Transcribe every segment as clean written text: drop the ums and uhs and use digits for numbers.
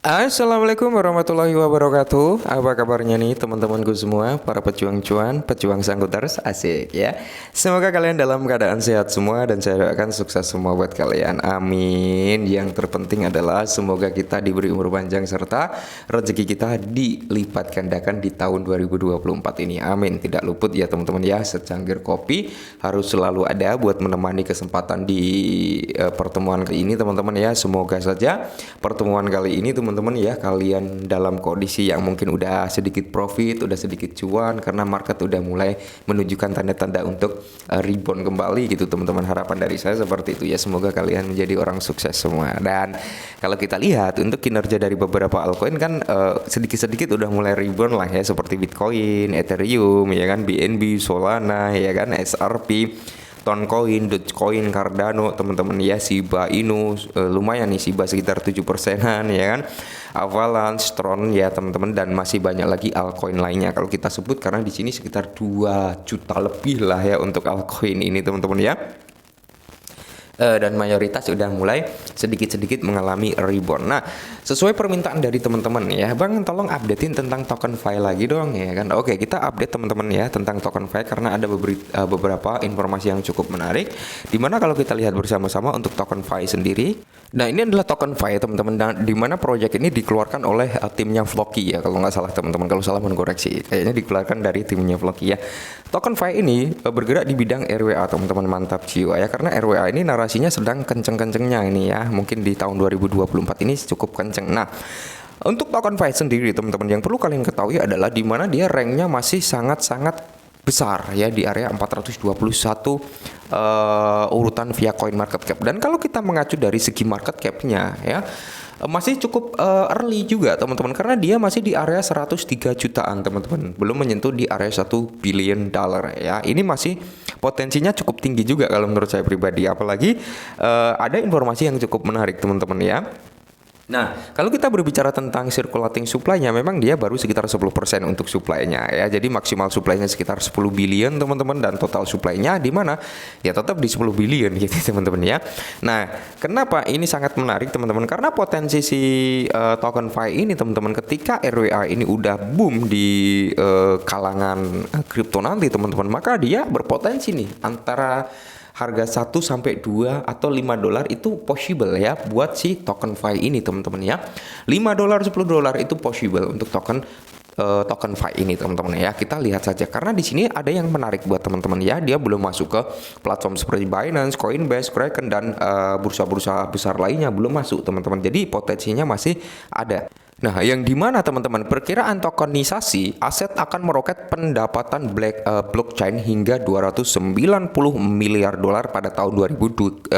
Assalamualaikum warahmatullahi wabarakatuh. Apa kabarnya nih teman-temanku semua, para pejuang cuan, pejuang sangkuters, asik ya. Semoga kalian dalam keadaan sehat semua dan saya doakan sukses semua buat kalian. Amin. Yang terpenting adalah semoga kita diberi umur panjang serta rezeki kita dilipat gandakan di tahun 2024 ini. Amin. Tidak luput ya teman-teman ya, secangkir kopi harus selalu ada buat menemani kesempatan di pertemuan kali ini teman-teman ya. Semoga saja pertemuan kali ini teman-teman ya kalian dalam kondisi yang mungkin udah sedikit profit, udah sedikit cuan karena market udah mulai menunjukkan tanda-tanda untuk rebound kembali gitu teman-teman. Harapan dari saya seperti itu ya, semoga kalian menjadi orang sukses semua. Dan kalau kita lihat untuk kinerja dari beberapa altcoin kan sedikit-sedikit udah mulai rebound lah ya, seperti Bitcoin, Ethereum ya kan, BNB, Solana ya kan, XRP, Toncoin, Dogecoin, Cardano teman-teman ya, Shiba Inu lumayan nih, Shiba sekitar 7%-an ya kan, Avalanche, Tron ya teman-teman, dan masih banyak lagi altcoin lainnya kalau kita sebut karena di sini sekitar 2 juta lebih lah ya untuk altcoin ini teman-teman ya. Dan mayoritas sudah mulai sedikit-sedikit mengalami rebound. Nah, sesuai permintaan dari teman-teman ya, Bang tolong updatein tentang TokenFi lagi dong ya kan. Oke, kita update teman-teman ya tentang TokenFi karena ada beberapa informasi yang cukup menarik. Dimana kalau kita lihat bersama-sama untuk TokenFi sendiri, nah ini adalah TokenFi teman-teman, di mana proyek ini dikeluarkan oleh timnya Floki ya kalau nggak salah teman-teman, kalau salah mengkoreksi, kayaknya dikeluarkan dari timnya Floki ya. TokenFi ini bergerak di bidang RWA teman-teman, mantap jiwa ya, karena RWA ini narasinya sedang kenceng-kencengnya ini ya, mungkin di tahun 2024 ini cukup kenceng. Nah, untuk TokenFi sendiri teman-teman yang perlu kalian ketahui adalah di mana dia ranknya masih sangat-sangat besar ya, di area 421 urutan via coin market cap. Dan kalau kita mengacu dari segi market capnya ya, masih cukup early juga teman-teman, karena dia masih di area 103 jutaan teman-teman, belum menyentuh di area 1 billion dollar ya. Ini masih potensinya cukup tinggi juga kalau menurut saya pribadi, apalagi ada informasi yang cukup menarik teman-teman ya. Nah, kalau kita berbicara tentang circulating supply-nya, memang dia baru sekitar 10% untuk supply-nya ya. Jadi maksimal supply-nya sekitar 10 billion teman-teman, dan total supply-nya di mana? Ya tetap di 10 billion gitu teman-teman ya. Nah, kenapa ini sangat menarik teman-teman? Karena potensi si TokenFi ini teman-teman, ketika RWA ini udah boom di kalangan kripto nanti teman-teman, maka dia berpotensi nih antara harga 1 sampai 2 atau 5 dolar itu possible ya buat si TokenFi ini teman-teman ya. 5 dolar, 10 dolar itu possible untuk TokenFi ini teman-teman ya. Kita lihat saja karena di sini ada yang menarik buat teman-teman ya. Dia belum masuk ke platform seperti Binance, Coinbase, Kraken, dan bursa-bursa besar lainnya belum masuk teman-teman. Jadi potensinya masih ada. Nah, yang dimana teman-teman, perkiraan tokenisasi aset akan meroket pendapatan blockchain hingga 290 miliar dolar pada tahun 2030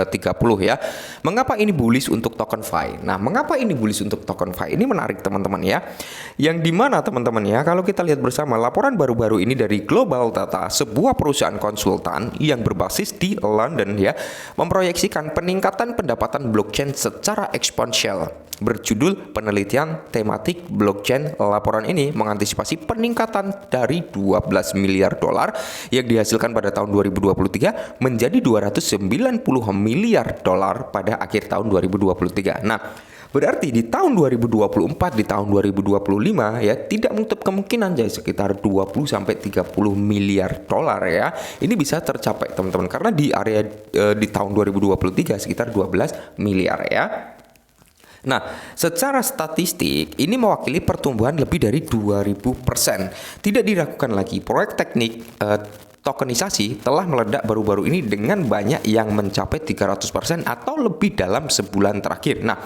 ya. Mengapa ini bullish untuk TokenFi? Nah, mengapa ini bullish untuk TokenFi? Ini menarik teman-teman ya. Yang dimana teman-teman ya, kalau kita lihat bersama laporan baru-baru ini dari Global Data, sebuah perusahaan konsultan yang berbasis di London ya, memproyeksikan peningkatan pendapatan blockchain secara eksponensial. Berjudul penelitian tematik blockchain, laporan ini mengantisipasi peningkatan dari 12 miliar dolar yang dihasilkan pada tahun 2023 menjadi 290 miliar dolar pada akhir tahun 2023. Nah, berarti di tahun 2024, di tahun 2025 ya, tidak menutup kemungkinan jadi sekitar 20 sampai 30 miliar dolar ya. Ini bisa tercapai teman-teman, karena di area di tahun 2023 sekitar 12 miliar ya. Nah, secara statistik ini mewakili pertumbuhan lebih dari 2000%. Tidak diragukan lagi, proyek teknik tokenisasi telah meledak baru-baru ini dengan banyak yang mencapai 300% atau lebih dalam sebulan terakhir. Nah,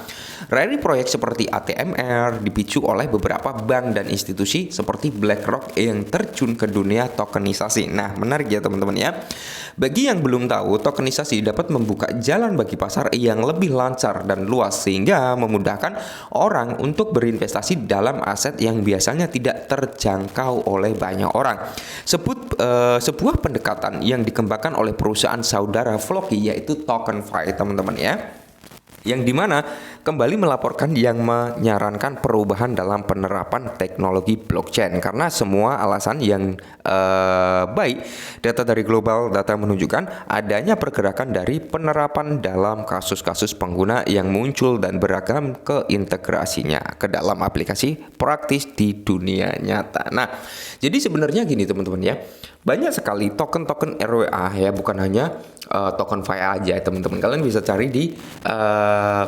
dari proyek seperti ATMR dipicu oleh beberapa bank dan institusi seperti BlackRock yang terjun ke dunia tokenisasi. Nah, menarik ya teman-teman ya. Bagi yang belum tahu, tokenisasi dapat membuka jalan bagi pasar yang lebih lancar dan luas sehingga memudahkan orang untuk berinvestasi dalam aset yang biasanya tidak terjangkau oleh banyak orang. Sebuah pendekatan yang dikembangkan oleh perusahaan saudara Floki yaitu TokenFi teman-teman ya. Yang dimana kembali melaporkan yang menyarankan perubahan dalam penerapan teknologi blockchain karena semua alasan yang baik. Data dari Global Data menunjukkan adanya pergerakan dari penerapan dalam kasus-kasus pengguna yang muncul dan beragam keintegrasinya ke dalam aplikasi praktis di dunia nyata. Nah, jadi sebenarnya gini teman-teman ya, banyak sekali token-token RWA ya, bukan hanya token FI aja teman-teman. Kalian bisa cari di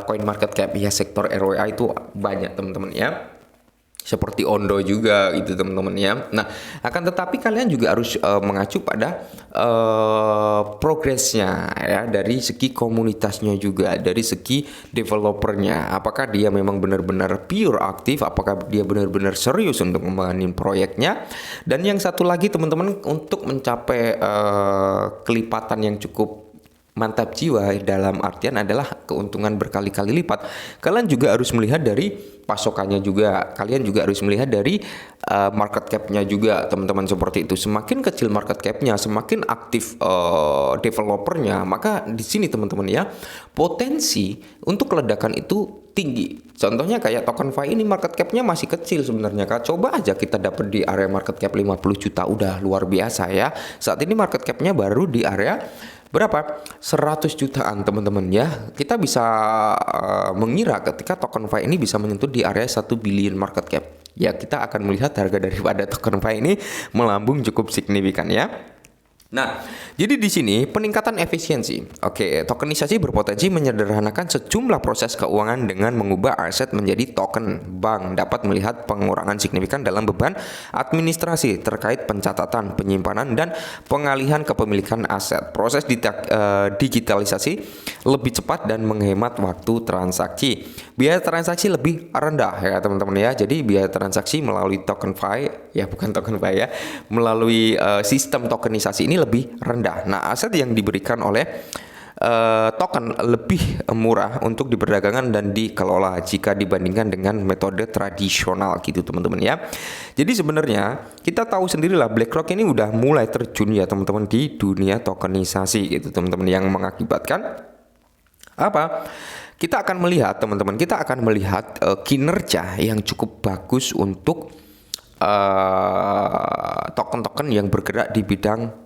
CoinMarketCap ya, sektor RWA itu banyak teman-teman ya. Seperti Ondo juga gitu teman-teman ya. Nah, akan tetapi kalian juga harus mengacu pada progresnya ya, dari segi komunitasnya juga, dari segi developernya. Apakah dia memang benar-benar pure aktif, apakah dia benar-benar serius untuk membangun proyeknya. Dan yang satu lagi teman-teman, untuk mencapai kelipatan yang cukup mantap jiwa dalam artian adalah keuntungan berkali-kali lipat, kalian juga harus melihat dari pasokannya juga, kalian juga harus melihat dari market cap-nya juga teman-teman, seperti itu. Semakin kecil market cap-nya, semakin aktif developernya, maka di sini teman-teman ya, potensi untuk ledakan itu tinggi. Contohnya kayak token FI ini market cap-nya masih kecil sebenarnya Kak. Coba aja kita dapat di area market cap 50 juta, udah luar biasa ya. Saat ini market cap-nya baru di area berapa? 100 jutaan teman-teman ya. Kita bisa mengira ketika token FI ini bisa menyentuh di area 1 billion market cap, ya kita akan melihat harga daripada token FI ini melambung cukup signifikan ya. Nah, jadi di sini peningkatan efisiensi. Oke, tokenisasi berpotensi menyederhanakan sejumlah proses keuangan dengan mengubah aset menjadi token. Bank dapat melihat pengurangan signifikan dalam beban administrasi terkait pencatatan, penyimpanan, dan pengalihan kepemilikan aset. Proses digitalisasi lebih cepat dan menghemat waktu transaksi. Biaya transaksi lebih rendah ya teman-teman ya. Jadi biaya transaksi melalui token FI, ya bukan token FI ya, melalui sistem tokenisasi ini lebih rendah. Nah, aset yang diberikan oleh token lebih murah untuk diperdagangkan dan dikelola jika dibandingkan dengan metode tradisional gitu teman-teman ya. Jadi sebenarnya kita tahu sendirilah BlackRock ini udah mulai terjun ya teman-teman di dunia tokenisasi gitu teman-teman, yang mengakibatkan apa? Kita akan melihat teman-teman, kita akan melihat kinerja yang cukup bagus untuk token-token yang bergerak di bidang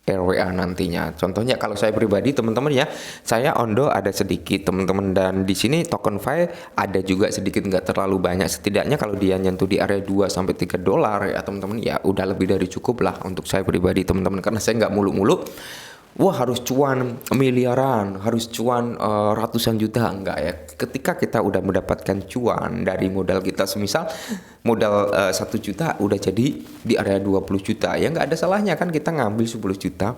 RWA nantinya. Contohnya kalau saya pribadi teman-teman ya, saya Ondo ada sedikit teman-teman, dan di sini token FI ada juga sedikit, nggak terlalu banyak. Setidaknya kalau dia nyentuh di area 2 sampai 3 dolar ya teman-teman, ya udah lebih dari cukup lah untuk saya pribadi teman-teman, karena saya nggak muluk-muluk wah harus cuan miliaran, harus cuan ratusan juta, enggak ya. Ketika kita udah mendapatkan cuan dari modal kita, semisal modal 1 juta udah jadi di area 20 juta, ya nggak ada salahnya kan kita ngambil 10 juta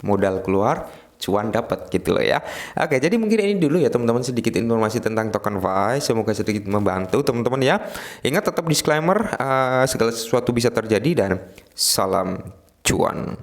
modal keluar, cuan dapat gitu loh ya. Oke, jadi mungkin ini dulu ya teman-teman, sedikit informasi tentang token FI, semoga sedikit membantu teman-teman ya. Ingat tetap disclaimer, segala sesuatu bisa terjadi, dan salam cuan.